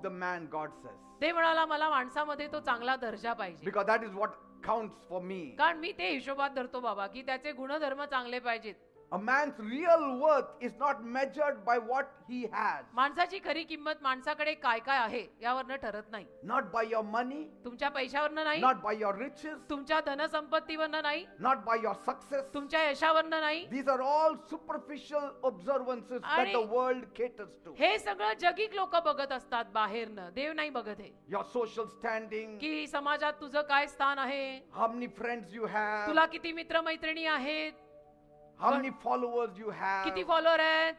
the man, God says. देव म्हणाला मला माणसामध्ये तो चांगला दर्जा पाहिजे, Because that is what counts for me. कारण मी ते हिशोबात धरतो बाबा की त्याचे गुणधर्म चांगले पाहिजेत. A man's real worth is not measured by what he has. माणसाची खरी किंमत माणसाकडे काय काय आहे यावरनं ठरत नाही. Not by your money, तुमच्या पैशावरनं नाही, not by your riches, तुमच्या धनसंपत्तीवरनं नाही, not by your success. तुमच्या यशावरनं नाही. These are all superficial observances that the world caters to. हे सगळं जगिक लोक बघत असतात बाहेरनं, देव नाही बघत आहे. Your social standing, की समाजात तुझं काय स्थान आहे, how many friends you have, तुला किती मित्रमैत्रिणी आहेत, how many followers you have, किती फॉलोअर आहेत,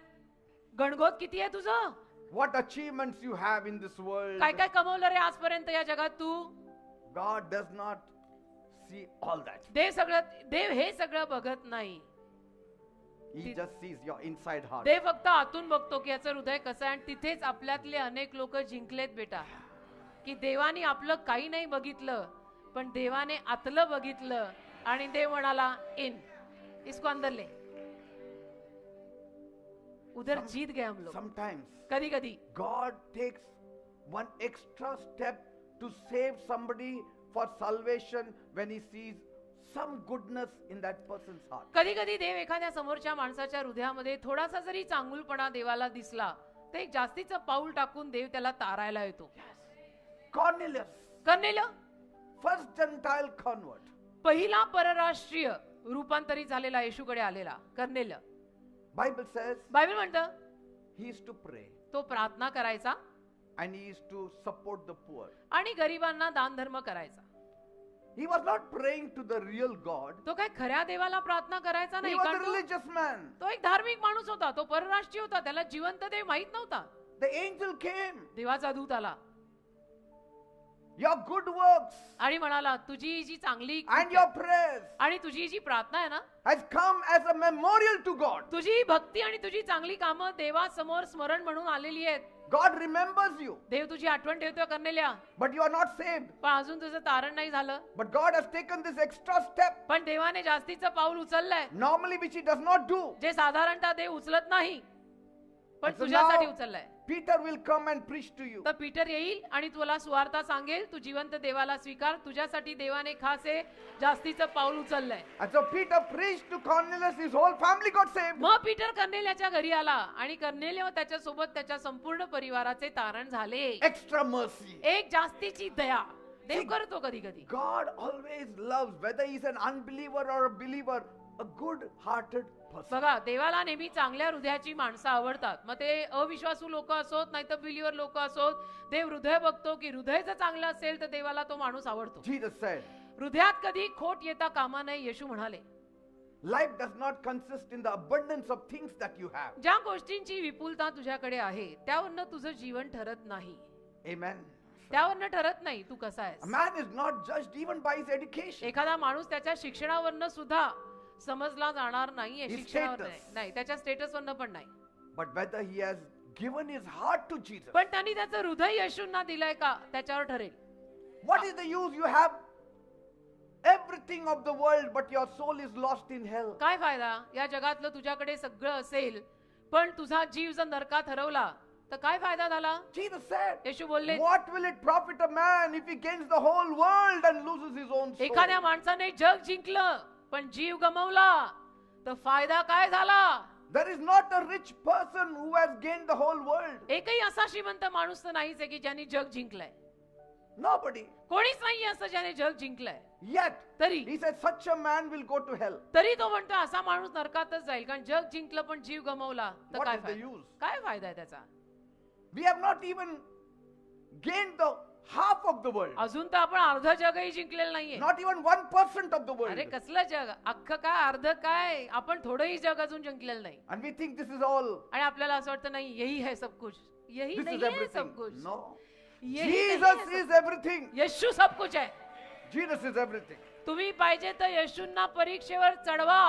गणगोत किती आहे तुझं, what achievements you have in this world. काय काय कमवलं रे आजपर्यंत या जगात तू. God does not see all that. देव हे सगळं बघत नाही. He just sees your inside heart. देव फक्त आतून बघतो की याचं हृदय कसं आहे. आणि तिथेच आपल्यातले अनेक लोक जिंकलेत बेटा, की देवाने आपलं काही नाही बघितलं, पण देवाने आतलं बघितलं आणि देव म्हणाला इन इसको अंदर ले, उधर जीत गए हम लोग. Sometimes कधी कधी God takes one extra step to save somebody for salvation when he sees some goodness in that person's heart. कधी कधी देव एखाद्या समोरच्या माणसाच्या हृदयामध्ये थोडासा जरी चांगुलपणा देवाला दिसला तर एक जास्तीचं पाऊल टाकून देव त्याला तारायला येतो. Kernel first Gentile convert. पहिला परराष्ट्रीय रूपांतरित झालेला येशूकडे आलेला कर्नेल. Bible says बायबल म्हणतं he is to pray तो प्रार्थना करायचा and he is to support the poor. आणि गरिबांना दान धर्म करायचा. He was not praying to the real God. तो काय खऱ्या देवाला प्रार्थना करायचा He नाही, was a कारण religious man. तो एक धार्मिक माणूस होता, तो परराष्ट्रीय होता, त्याला जिवंत देव माहित नव्हता. The angel came. देवाचा दूत आला Your good works आणि म्हणाला तुझी जी चांगली and your prayers आणि तुझी जी प्रार्थना आहे ना, has come as a memorial to God. तुझी भक्ती आणि तुझी चांगली कामं देवासमोर स्मरण म्हणून आलेली आहेत. God remembers you, देव तुझी आठवण ठेवतोय कर्नेल्या, but you are not saved. पण अजून तुझं तारण नाही झालं. But God has taken this extra step, पण देवाने जास्तीचं पाऊल उचललंय, normally which he does not do. जे साधारणतः देव उचलत नाही, पण And so तुझ्यासाठी now उचललंय. Peter will come and preach to you. तर पीटर येईल आणि तुला सुवार्ता सांगेल, तू जिवंत देवाला स्वीकार. तुझ्यासाठी देवाने खास हे जास्तीचं पाऊल उचललंय. And so Peter preached to Cornelius, his whole family got saved. मग पीटर कर्नेल्याच्या घरी आला आणि कर्नेल्या व त्याच्या सोबत त्याच्या संपूर्ण परिवाराचे तारण झाले. Extra mercy. एक जास्तीची दया देव करतो कधी कधी. God always loves, whether he is an unbeliever or a believer, a good-hearted person. बघा, देवाला नेहमी चांगल्या हृदयाची माणसं आवडतात. मग ते अविश्वासू लोक असोत नाही तर बिलीवर लोक असोत, देव हृदय बघतो की हृदय जर चांगलं असेल तर देवाला तो माणूस आवडतो. Jesus said, हृदयात कधी खोट येता कामा नये. येशू म्हणाले life does not consist in the abundance of things that you have. ज्या गोष्टींची विपुलता तुझ्याकडे आहे त्यावरनं तुझं जीवन ठरत नाही. Amen. त्यावरनं ठरत नाही तू कसा A आहेस. man is not judged even by his education. एखादा माणूस त्याच्या शिक्षणावरनं सुद्धा समजला जाणार नाहीये. His शिक्षणावर status. नाही, त्याच्या स्टेटसवरनं पण नाही, But whether he has given his heart to Jesus. पण त्यांनी त्याचं हृदय येशूंना दिलंय का त्याच्यावर ठरेल. What is the use? You have everything of the world, but your soul is lost in hell. काय फायदा या जगातलं तुझ्याकडे सगळं असेल पण तुझा जीव जर नरकात हरवला तर काय फायदा झाला. Jesus said, येशू बोलले what will it profit a man if he gains the whole world and loses his own soul? एखाद्या माणसाने जग जिंकलं पण जीव गमावला तर फायदा काय झाला. There is not a rich person who has gained the whole world. एकही असा श्रीमंत माणूस तर नाहीच आहे की ज्याने जग जिंकलंय. Nobody. कोणीच नाही असं ज्याने जग जिंकलंय. Yet, तरी he said such a man will go to hell. तरी तो म्हणतो असा माणूस नरकातच जाईल, कारण जग जिंकलं पण जीव गमावला तर What काय is the फायदा. use? काय फायदा आहे त्याचा. We have not even gained the half of the world. अजून तर आपण अर्ध जगही जिंकलेलं नाहीये. Not even 1% of the world. अरे कसलं जग, अख्खं काय अर्ध काय, आपण थोडंही जग अजून जिंकलेलं नाही. And we think this is all. आणि आपल्याला असं वाटतं नाही यही है सब कुछ, यही This नहीं is है everything. सब कुछ. No. यही नहीं है Jesus सब- is everything. येशू सब कुछ आहे. Jesus is everything. तुम्ही पाहिजे तर येशूंना परीक्षेवर चढवा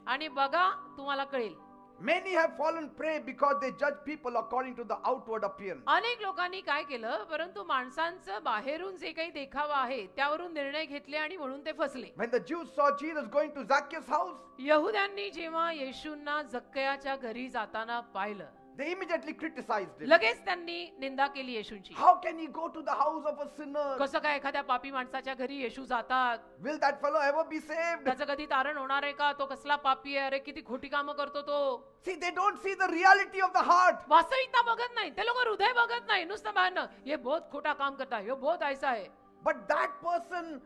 आणि बघा तुम्हाला कळेल. Many have fallen prey because they judge people according to the outward appearance. अनेक लोकांनी काय केलं, परंतु माणसांचं बाहेरून जे काही देखावा आहे त्यावरून निर्णय घेतले आणि म्हणून ते फसले. When the Jews saw Jesus going to Zacchaeus' house, यहुद्यांनी जेव्हा येशूंना जक्कयाच्या घरी जाताना पाहिलं, They immediately criticized him. लगेच त्यांनी निंदा केली येशूंची. How can he go to the house of a sinner? कसं काय एखाद्या पापी माणसाच्या घरी येशू जातात? Will that fellow ever be saved? त्याचं कधी तारण होणार आहे का? तो कसला पापी आहे? अरे किती खोटी कामं करतो तो. See, they don't see the reality of the heart. वास्तविकता बघत नाही ते लोक, हृदय बघत नाही, नुसतं बाहेरनं ये बहुत खोटा काम करता है, ये बहुत ऐसा है. But that person,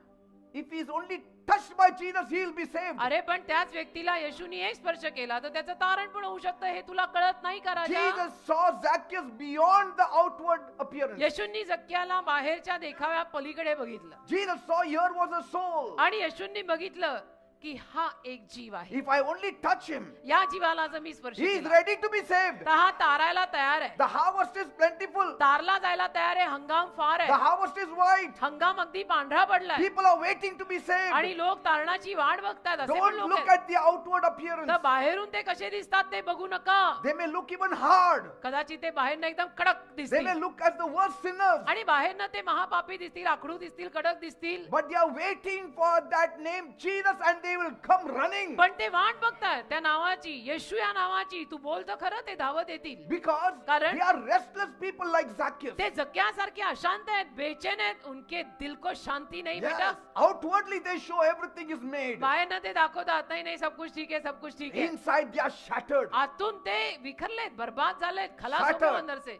if he is only touched by Jesus, he will be saved. अरे पण त्याच व्यक्तीला येशूनी एक स्पर्श केला तर त्याचं तारण पण होऊ शकतं, हे तुला कळत नाही का राजा? Jesus saw Zacchaeus beyond the outward appearance. येशूंनी जक्क्याला बाहेरच्या देखाव्या पलीकडे बघितलं. Jesus saw here was a soul. आणि येशूंनी बघितलं की हा एक जीव आहे. If I only touch him, या जीवाला जर मी स्पर्श he is केला ready to be saved. तर हा तारायला तयार आहे. The harvest is plentiful. तारला जायला तयार आहे. हंगाम फार The आहे. harvest is white. हंगाम अगदी पांढरा पडलाय People are waiting to be saved. आणि लोक तारणाची वाट बघतात. असे पण Don't लोक look आहेत. at the outward appearance. तर बाहेरून ते कसे दिसतात ते बघू नका. They may look even hard. कदाचित ते बाहेरनं एकदम कडक They दिसतील may look as the worst sinners. आणि बाहेरनं ते महापापी दिसतील, आखडू दिसतील, कडक दिसतील. But they are waiting for that name Jesus and they will come running. पण ते वाट बघतात त्या नावाची, येशू या नावाची. तू बोलतो खरं, ते धावत येतील. Because कारण- they are restless people like Zacchaeus. ते जक्क्यासारखे अशांत आहेत, बेचैन आहेत. उनके दिल को शांति नहीं Yes. बेटा. Outwardly they show everything is made. बाहेरनं ते दाखवतात नाही नाही सब कुछ ठीक है, सब कुछ ठीक है. Inside they are shattered. आतून ते विखरलेत, बर्बाद झालेत, खलास Shattered. होतो अंदर से.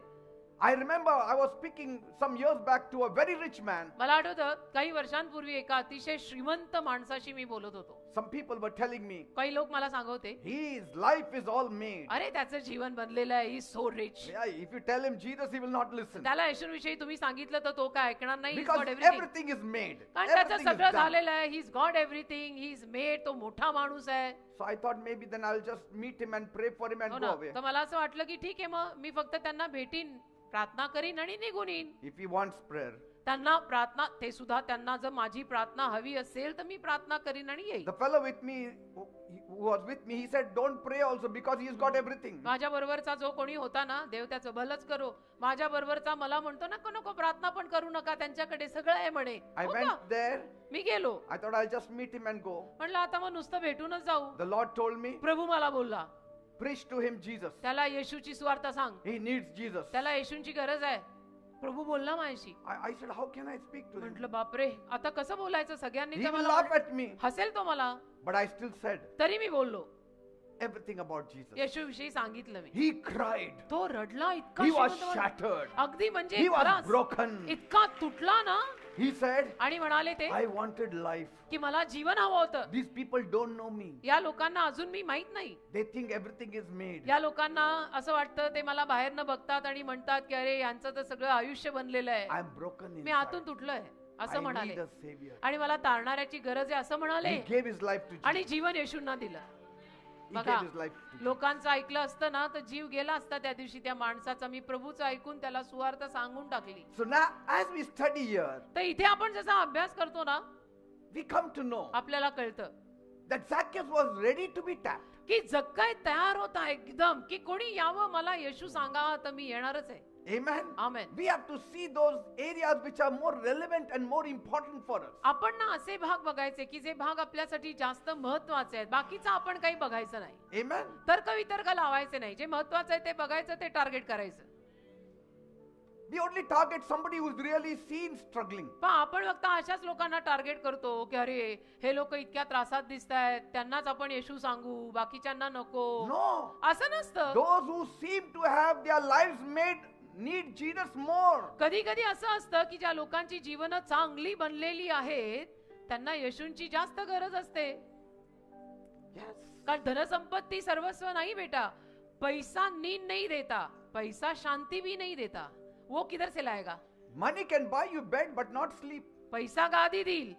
I remember I was speaking some years back to a very rich man. मला आठवतं काही वर्षांपूर्वी एका अतिशय श्रीमंत माणसाशी मी बोलत होतो. Some people were telling me, काही लोक मला सांगवते, his life is all made. अरे त्याचं जीवन बनलेलं आहे, ही so rich. Yeah, if you tell him Jesus, he will not listen. त्याला येशूविषयी तुम्ही सांगितलं तर तो काय ऐकणार नाही. Because everything. everything is made. कारण त्याचं Everything is सगळं done. झालेलं आहे. He is God everything, he is made. तो मोठा माणूस आहे. So I thought maybe then I'll just meet him and pray for him and हो go ना. away. तर मला असं वाटलं की ठीक आहे, मग मी फक्त त्यांना भेटीन, प्रार्थना करीन आणि निघून येईन. If he wants prayer. त्यांना प्रार्थना, ते सुद्धा त्यांना जर माझी प्रार्थना हवी असेल तर मी प्रार्थना करीन आणि येईन. The fellow with me, who was with me, he said, don't pray also because he's got everything. माझ्या बरोबरचा जो कोणी होता ना, देव त्याचं भलंच करो. माझ्या बरोबरचा मला म्हणतो नको नको प्रार्थना पण करू नका, त्यांच्याकडे सगळं आहे म्हणे. I हो went का? there. मी गेलो. I thought I'll just meet him and go. म्हणलं आता मग नुसतं भेटूनच जाऊ. The Lord told me, प्रभू मला बोलला, preach to him Jesus. त्याला येशूची सुवार्थ सांग. He needs Jesus. त्याला येशूंची गरज आहे. प्रभू बोलला माझ्याशी. I said, how can I speak to him? म्हटलं बापरे, आता कसं बोलायचं? सगळ्यांनी He तर will मला laugh at me. हसेल तो मला. But I still said तरी मी बोललो. everything about Jesus. येशूविषयी सांगितलं मी. He cried. तो रडला, इतका He was श्रीमंत माणूस. shattered. अगदी म्हणजे He was खलास. broken. इतका तुटला ना. He said, आणि म्हणाले ते I wanted life. की मला जीवन हवं होतं. These people don't know me. या लोकांना अजून मी माहित नाही. They think everything is made. या लोकांना असं वाटतं, ते मला बाहेरनं बघतात आणि म्हणतात की अरे यांचं तर सगळं आयुष्य बनलेलं आहे. I'm broken me inside. आतून तुटलोय असं I म्हणाले. need a savior. आणि मला तारणाऱ्याची गरज आहे असं म्हणाले. He gave his life to Jesus. आणि जीवन येशूंना दिलं. He बघा, gave his life to Jesus. लोकांचं ऐकलं असतं ना तर जीव गेला असता त्या दिवशी त्या माणसाचा. मी प्रभूचं ऐकून त्याला सुवार्थ सांगून टाकली. So now, as we study here, तर इथे आपण जसा अभ्यास करतो ना, we come to know आपल्याला कळतं that Zacchaeus was ready to be tapped. की जक्काय तयार होता एकदम, की कोणी यावं मला येशू सांगा तर मी येणारच आहे. Amen. Amen. We have to see those areas which are more relevant and more important for us. आपण ना असे भाग बघायचे की जे भाग आपल्यासाठी जास्त महत्वाचे आहेत. बाकीचं आपण काही बघायचं नाही. Amen. तर्क वितर्क लावायचे नाही. जे महत्वाचं आहे ते बघायचं, ते टार्गेट करायचं. We only target somebody who's really seen struggling. पण आपण फक्त अशाच लोकांना टार्गेट करतो की अरे हे लोक इतक्या त्रासात दिसत आहेत, त्यांनाच आपण येशू सांगू, बाकीच्यांना नको. No. असं नसतं. Those who seem to have their lives made need Jesus more. कधी कधी असं असतं की ज्या लोकांची जीवन चांगली बनलेली आहेत त्यांना येशूंची जास्त गरज असते. Yes. कारण धनसंपत्ती सर्वस्व नाही बेटा. पैसा नींद नहीं देता, पैसा शांति भी नहीं देता. वो किधर से लाएगा? Money can buy you bed but not sleep. पैसा गादी देईल,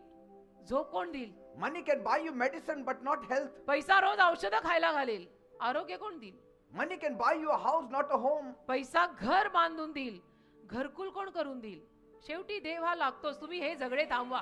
झोप कोण देईल? Money can buy you medicine but not health. पैसा रोज औषधं खायला घालेल, आरोग्य कोण देईल? Money can buy you a house, not a home. पैसा घर बांधून देईल, घरकुल कोण करून देईल? शेवटी देव हा लागतोच. तुम्ही हे झगडे थांबवा.